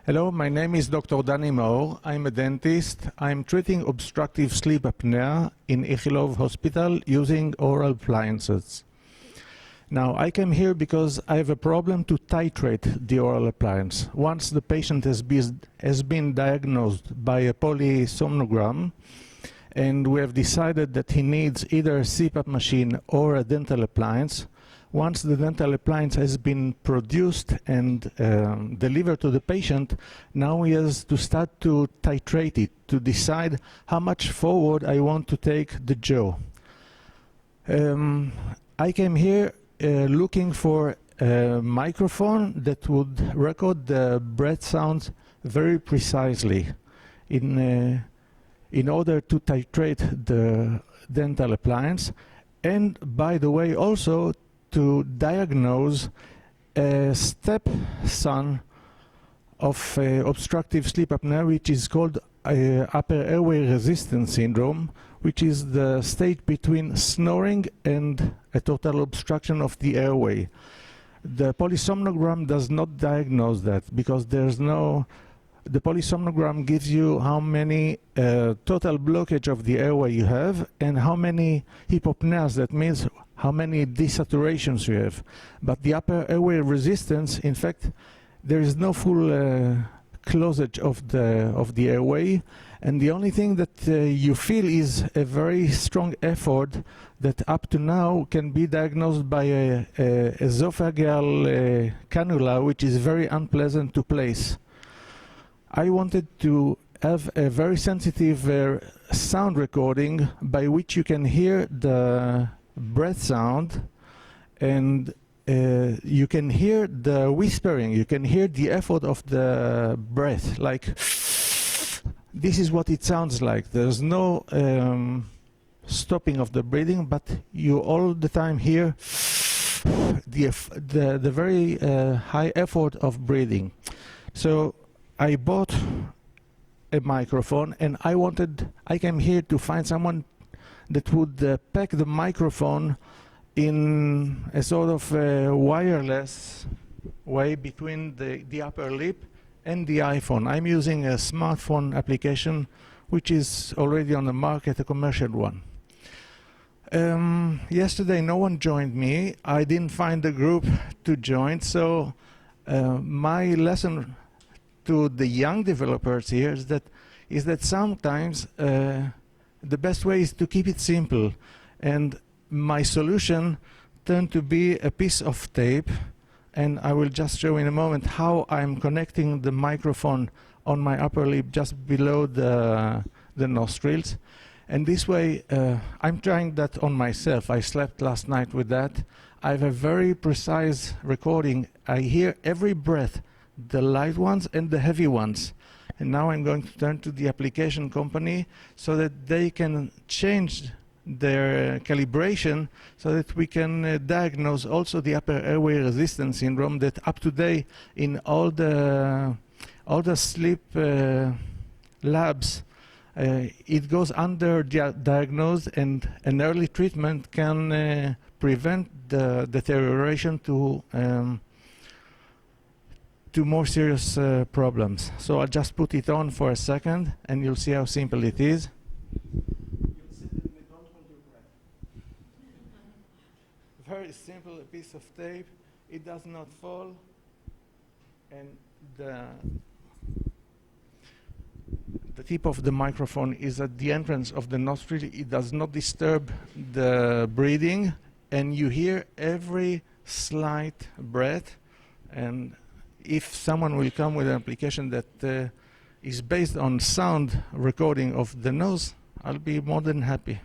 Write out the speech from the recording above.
Hello, my name is Dr. Danny Moore. I'm a dentist. I'm treating obstructive sleep apnea in Ichilov Hospital using oral appliances. Now, I came here because I have a problem to titrate the oral appliance. Once the patient has been diagnosed by a polysomnogram, and we have decided that he needs either a CPAP machine or a dental appliance. Once the dental appliance has been produced and delivered to the patient, now he has to start to titrate it, to decide how much forward I want to take the jaw. I came here looking for a microphone that would record the breath sounds very precisely in order to titrate the dental appliance, and by the way also to diagnose a stepson of obstructive sleep apnea, which is called upper airway resistance syndrome, which is the state between snoring and a total obstruction of the airway. The polysomnogram does not diagnose that because there's no. The polysomnogram gives you how many total blockage of the airway you have and how many hypopneas, that means how many desaturations you have. But the upper airway resistance, in fact, there is no full closage of the airway, and the only thing that you feel is a very strong effort that up to now can be diagnosed by a esophageal cannula, which is very unpleasant to place. I wanted to have a very sensitive sound recording by which you can hear the breath sound, and you can hear the whispering, you can hear the effort of the breath, like this is what it sounds like. There's no stopping of the breathing, but you all the time hear the very high effort of breathing. So I bought a microphone, and I came here to find someone that would pack the microphone in a sort of wireless way between the upper lip and the iPhone. I'm using a smartphone application which is already on the market, a commercial one. Yesterday no one joined me. I didn't find a group to join, so my lesson to the young developers here is that sometimes the best way is to keep it simple, and my solution turned to be a piece of tape, and I will just show in a moment how I'm connecting the microphone on my upper lip just below the nostrils. And this way, I'm trying that on myself. I slept last night with that. I have a very precise recording. I hear every breath, the light ones and the heavy ones. And now I'm going to turn to the application company so that they can change their calibration so that we can diagnose also the upper airway resistance syndrome that up to date in all the sleep labs it goes under diagnosed, and an early treatment can prevent the deterioration to more serious problems. So I'll just put it on for a second and you'll see how simple it is. Very simple, a piece of tape. It does not fall, and the tip of the microphone is at the entrance of the nostril. It does not disturb the breathing, and you hear every slight breath. And if someone will come with an application that is based on sound recording of the nose, I'll be more than happy.